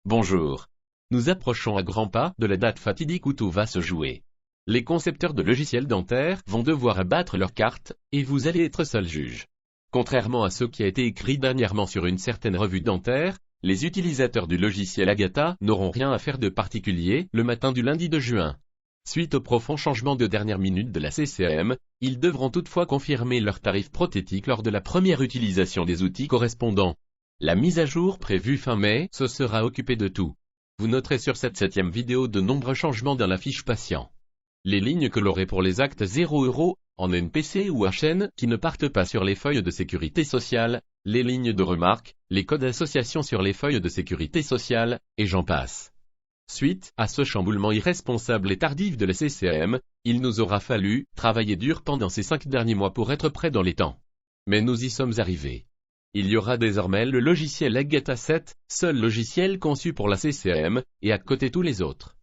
Bonjour. Nous approchons à grands pas de la date fatidique où tout va se jouer. Les concepteurs de logiciels dentaires vont devoir abattre leurs cartes, et vous allez être seul juge. Contrairement à ce qui a été écrit dernièrement sur une certaine revue dentaire, les utilisateurs du logiciel Agatha n'auront rien à faire de particulier le matin du lundi de juin. Suite au profond changement de dernière minute de la CCM, ils devront toutefois confirmer leur tarif prothétique lors de la première utilisation des outils correspondants. La mise à jour prévue fin mai se sera occupée de tout. Vous noterez sur cette 7e vidéo de nombreux changements dans la fiche patient. Les lignes colorées pour les actes 0 € en NPC ou HN qui ne partent pas sur les feuilles de sécurité sociale, les lignes de remarques, les codes d'association sur les feuilles de sécurité sociale, et j'en passe. Suite à ce chamboulement irresponsable et tardif de la CCM, il nous aura fallu travailler dur pendant ces 5 derniers mois pour être prêts dans les temps. Mais nous y sommes arrivés. Il y aura désormais le logiciel Agatha 7, seul logiciel conçu pour la CCM, et à côté tous les autres.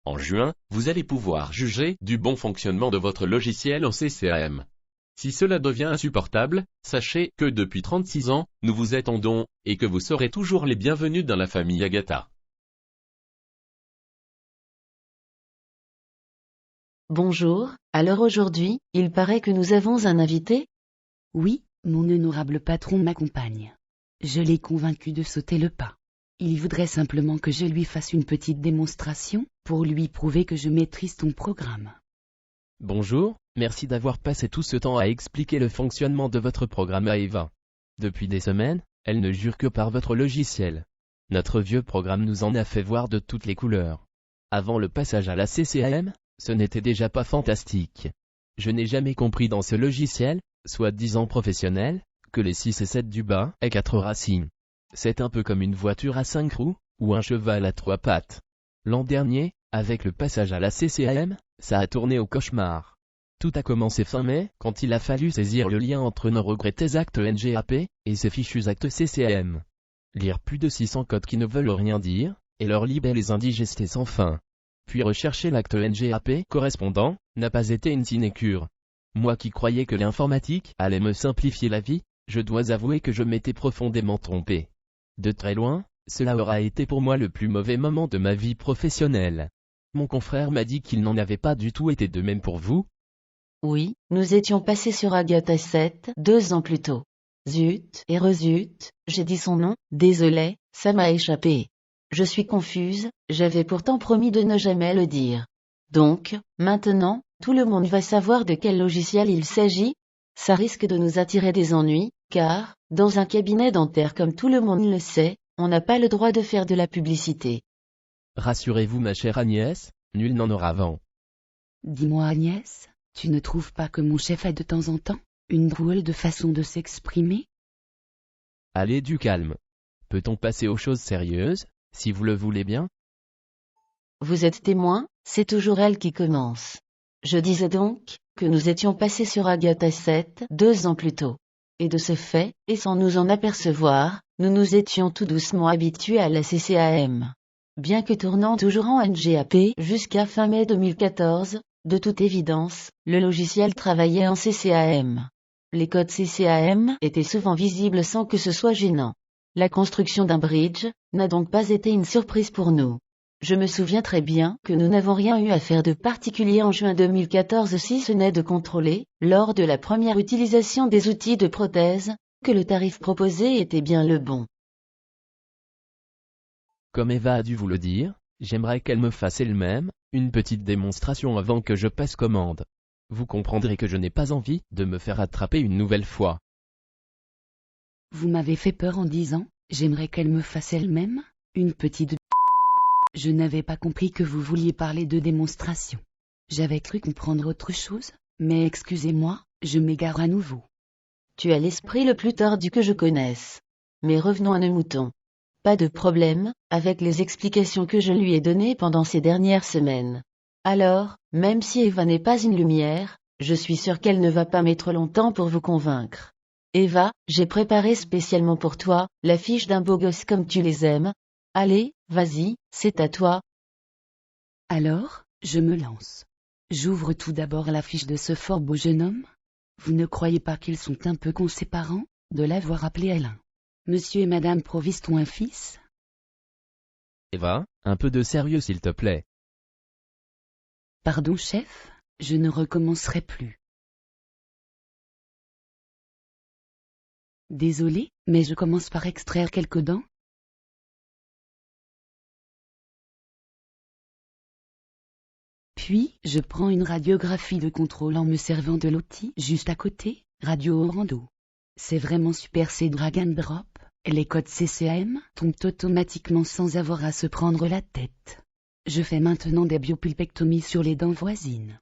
En juin, vous allez pouvoir juger du bon fonctionnement de votre logiciel en CCM. Si cela devient insupportable, sachez que depuis 36 ans, nous vous attendons, et que vous serez toujours les bienvenus dans la famille Agatha. Bonjour, alors aujourd'hui, il paraît que nous avons un invité? Oui, mon honorable patron m'accompagne. Je l'ai convaincu de sauter le pas. Il voudrait simplement que je lui fasse une petite démonstration, pour lui prouver que je maîtrise ton programme. Bonjour, merci d'avoir passé tout ce temps à expliquer le fonctionnement de votre programme à Eva. Depuis des semaines, elle ne jure que par votre logiciel. Notre vieux programme nous en a fait voir de toutes les couleurs. Avant le passage à la CCM, ce n'était déjà pas fantastique. Je n'ai jamais compris dans ce logiciel, soi-disant professionnel, que les 6 et 7 du bas aient 4 racines. C'est un peu comme une voiture à 5 roues, ou un cheval à 3 pattes. L'an dernier, avec le passage à la CCM, ça a tourné au cauchemar. Tout a commencé fin mai, quand il a fallu saisir le lien entre nos regrettés actes NGAP, et ces fichus actes CCM. Lire plus de 600 codes qui ne veulent rien dire, et leur libelle les indigester sans fin. Puis rechercher l'acte NGAP correspondant, n'a pas été une sinécure. Moi qui croyais que l'informatique allait me simplifier la vie, je dois avouer que je m'étais profondément trompé. De très loin, cela aura été pour moi le plus mauvais moment de ma vie professionnelle. Mon confrère m'a dit qu'il n'en avait pas du tout été de même pour vous. Oui, nous étions passés sur Agatha 7, 2 ans plus tôt. Zut, et rezut, j'ai dit son nom, désolé, ça m'a échappé. Je suis confuse, j'avais pourtant promis de ne jamais le dire. Donc, maintenant, tout le monde va savoir de quel logiciel il s'agit? Ça risque de nous attirer des ennuis, car, dans un cabinet dentaire comme tout le monde le sait, on n'a pas le droit de faire de la publicité. Rassurez-vous ma chère Agnès, nul n'en aura vent. Dis-moi Agnès, tu ne trouves pas que mon chef a de temps en temps une drôle de façon de s'exprimer? Allez du calme. Peut-on passer aux choses sérieuses, si vous le voulez bien? Vous êtes témoin, c'est toujours elle qui commence. Je disais donc, que nous étions passés sur Agatha 7, 2 ans plus tôt. Et de ce fait, et sans nous en apercevoir, nous nous étions tout doucement habitués à la CCM. Bien que tournant toujours en NGAP jusqu'à fin mai 2014, de toute évidence, le logiciel travaillait en CCAM. Les codes CCAM étaient souvent visibles sans que ce soit gênant. La construction d'un bridge n'a donc pas été une surprise pour nous. Je me souviens très bien que nous n'avons rien eu à faire de particulier en juin 2014 si ce n'est de contrôler, lors de la première utilisation des outils de prothèse, que le tarif proposé était bien le bon. Comme Eva a dû vous le dire, j'aimerais qu'elle me fasse elle-même une petite démonstration avant que je passe commande. Vous comprendrez que je n'ai pas envie de me faire attraper une nouvelle fois. Vous m'avez fait peur en disant, j'aimerais qu'elle me fasse elle-même une petite... Je n'avais pas compris que vous vouliez parler de démonstration. J'avais cru comprendre autre chose, mais excusez-moi, je m'égare à nouveau. Tu as l'esprit le plus tordu que je connaisse. Mais revenons à nos moutons. Pas de problème, avec les explications que je lui ai données pendant ces dernières semaines. Alors, même si Eva n'est pas une lumière, je suis sûre qu'elle ne va pas mettre longtemps pour vous convaincre. Eva, j'ai préparé spécialement pour toi, la fiche d'un beau gosse comme tu les aimes. Allez, vas-y, c'est à toi. Alors, je me lance. J'ouvre tout d'abord la fiche de ce fort beau jeune homme. Vous ne croyez pas qu'ils sont un peu cons ses parents, de l'avoir appelé Alain? Monsieur et Madame Proviston un fils? Eva, un peu de sérieux s'il te plaît. Pardon chef, je ne recommencerai plus. Désolé, mais je commence par extraire quelques dents. Puis, je prends une radiographie de contrôle en me servant de l'outil juste à côté, Radio Orando. C'est vraiment super, c'est drag and drop, les codes CCAM tombent automatiquement sans avoir à se prendre la tête. Je fais maintenant des biopulpectomies sur les dents voisines.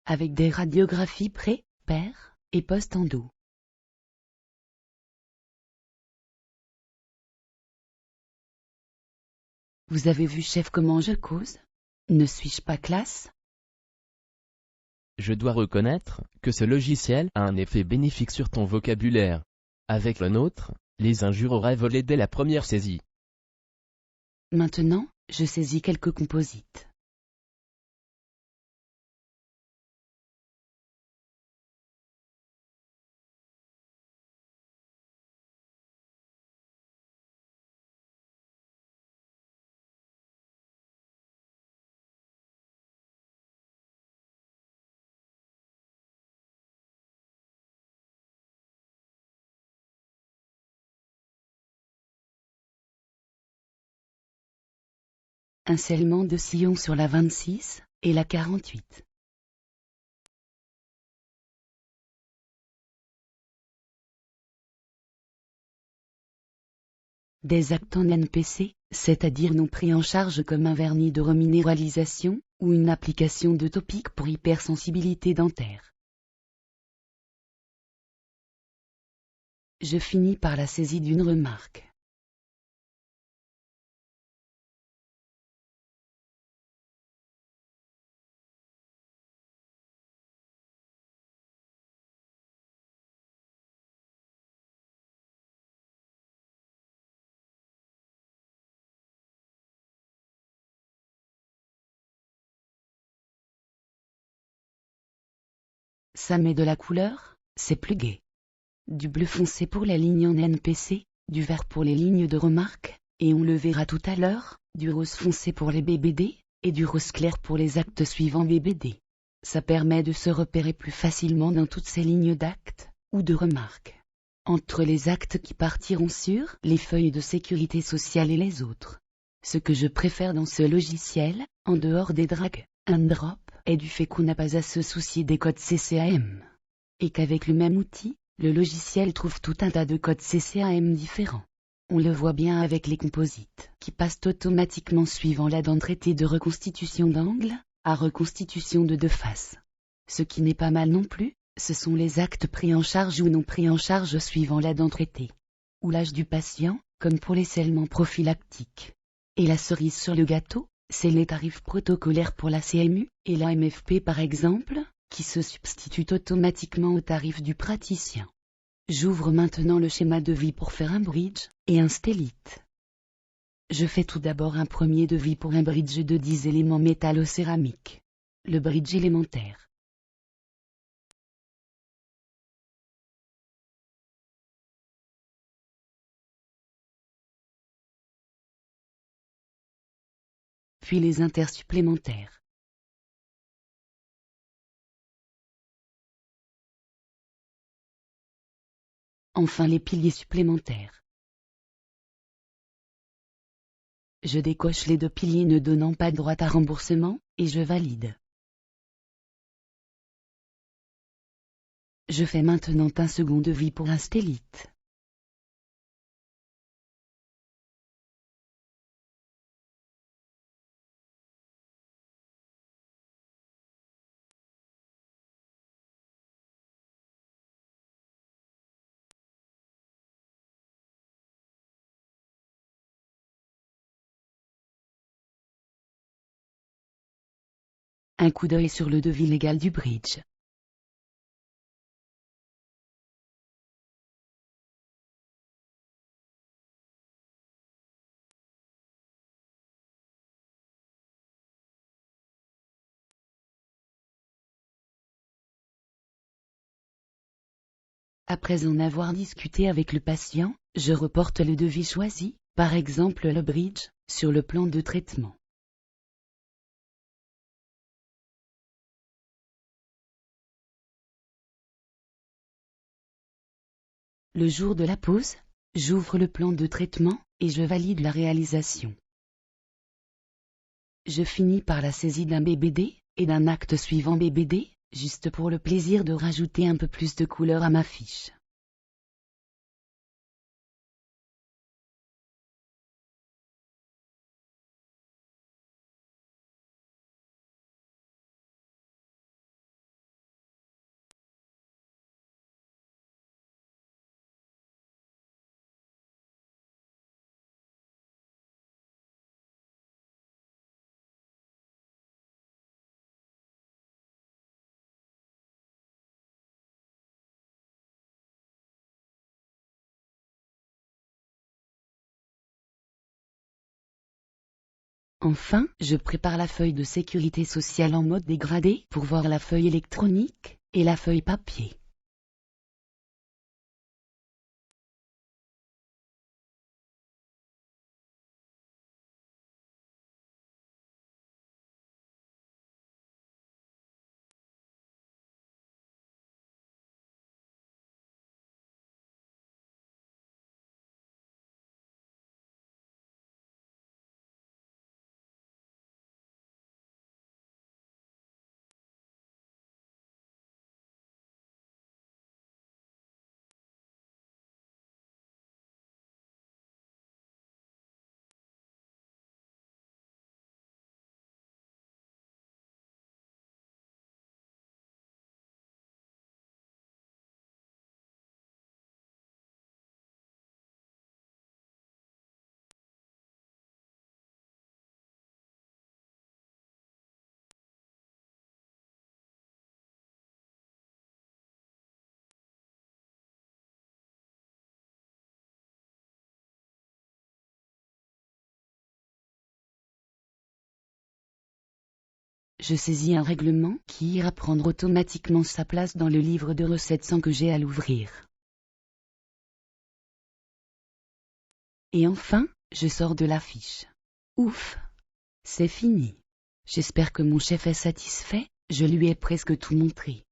Avec des radiographies pré, per et post-endo. Vous avez vu chef comment je cause? Ne suis-je pas classe? Je dois reconnaître que ce logiciel a un effet bénéfique sur ton vocabulaire. Avec le nôtre, les injures auraient volé dès la première saisie. Maintenant, je saisis quelques composites. Un scellement de sillon sur la 26 et la 48. Des actes en NPC, c'est-à-dire non pris en charge comme un vernis de reminéralisation ou une application de topique pour hypersensibilité dentaire. Je finis par la saisie d'une remarque. Ça met de la couleur, c'est plus gai. Du bleu foncé pour la ligne en NPC, du vert pour les lignes de remarque, et on le verra tout à l'heure, du rose foncé pour les BBD, et du rose clair pour les actes suivants BBD. Ça permet de se repérer plus facilement dans toutes ces lignes d'actes, ou de remarques. Entre les actes qui partiront sur les feuilles de sécurité sociale et les autres. Ce que je préfère dans ce logiciel, en dehors des drag and drop, est du fait qu'on n'a pas à se soucier des codes CCAM. Et qu'avec le même outil, le logiciel trouve tout un tas de codes CCAM différents. On le voit bien avec les composites, qui passent automatiquement suivant la dent traitée de reconstitution d'angle, à reconstitution de deux faces. Ce qui n'est pas mal non plus, ce sont les actes pris en charge ou non pris en charge suivant la dent traitée. Ou l'âge du patient, comme pour les scellements prophylactiques. Et la cerise sur le gâteau, c'est les tarifs protocolaires pour la CMU et la MFP par exemple, qui se substituent automatiquement aux tarifs du praticien. J'ouvre maintenant le schéma de devis pour faire un bridge et un stellite. Je fais tout d'abord un premier devis pour un bridge de 10 éléments métallo-céramiques. Le bridge élémentaire. Puis les intersupplémentaires. Enfin les piliers supplémentaires. Je décoche les deux piliers ne donnant pas droit à remboursement, et je valide. Je fais maintenant un second devis pour un stellite. Un coup d'œil sur le devis légal du bridge. Après en avoir discuté avec le patient, je reporte le devis choisi, par exemple le bridge, sur le plan de traitement. Le jour de la pause, j'ouvre le plan de traitement, et je valide la réalisation. Je finis par la saisie d'un BBD, et d'un acte suivant BBD, juste pour le plaisir de rajouter un peu plus de couleur à ma fiche. Enfin, je prépare la feuille de sécurité sociale en mode dégradé pour voir la feuille électronique et la feuille papier. Je saisis un règlement qui ira prendre automatiquement sa place dans le livre de recettes sans que j'aie à l'ouvrir. Et enfin, je sors de la fiche. Ouf! C'est fini. J'espère que mon chef est satisfait, je lui ai presque tout montré.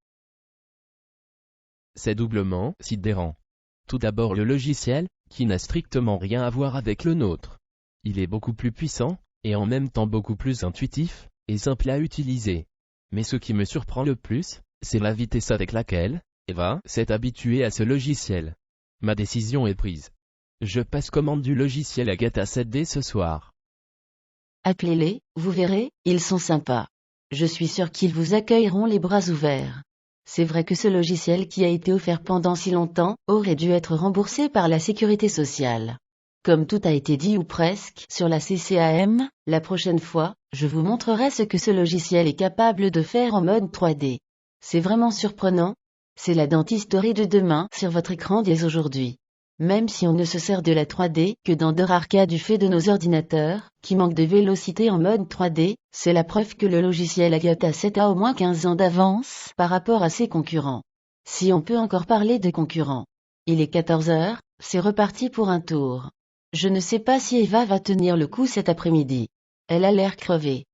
C'est doublement sidérant. Tout d'abord le logiciel, qui n'a strictement rien à voir avec le nôtre. Il est beaucoup plus puissant, et en même temps beaucoup plus intuitif, et simple à utiliser. Mais ce qui me surprend le plus, c'est la vitesse avec laquelle Eva s'est habituée à ce logiciel. Ma décision est prise. Je passe commande du logiciel Agatha 7D ce soir. Appelez-les, vous verrez, ils sont sympas. Je suis sûr qu'ils vous accueilleront les bras ouverts. C'est vrai que ce logiciel qui a été offert pendant si longtemps aurait dû être remboursé par la sécurité sociale. Comme tout a été dit ou presque sur la CCAM, la prochaine fois, je vous montrerai ce que ce logiciel est capable de faire en mode 3D. C'est vraiment surprenant. C'est la dentisterie de demain sur votre écran dès aujourd'hui. Même si on ne se sert de la 3D que dans de rares cas du fait de nos ordinateurs, qui manquent de vélocité en mode 3D, c'est la preuve que le logiciel Agatha 7 a au moins 15 ans d'avance par rapport à ses concurrents. Si on peut encore parler de concurrents. Il est 14 heures, c'est reparti pour un tour. Je ne sais pas si Eva va tenir le coup cet après-midi. Elle a l'air crevée.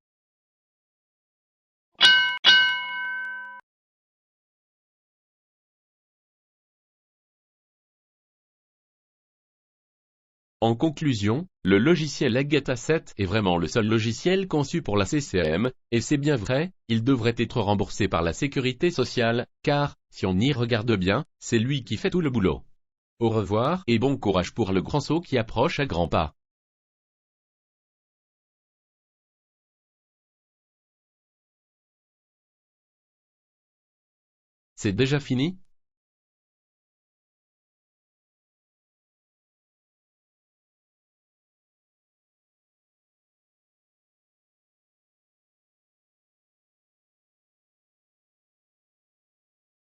En conclusion, le logiciel Agatha 7 est vraiment le seul logiciel conçu pour la CCM, et c'est bien vrai, il devrait être remboursé par la sécurité sociale, car, si on y regarde bien, c'est lui qui fait tout le boulot. Au revoir et bon courage pour le grand saut qui approche à grands pas. C'est déjà fini ?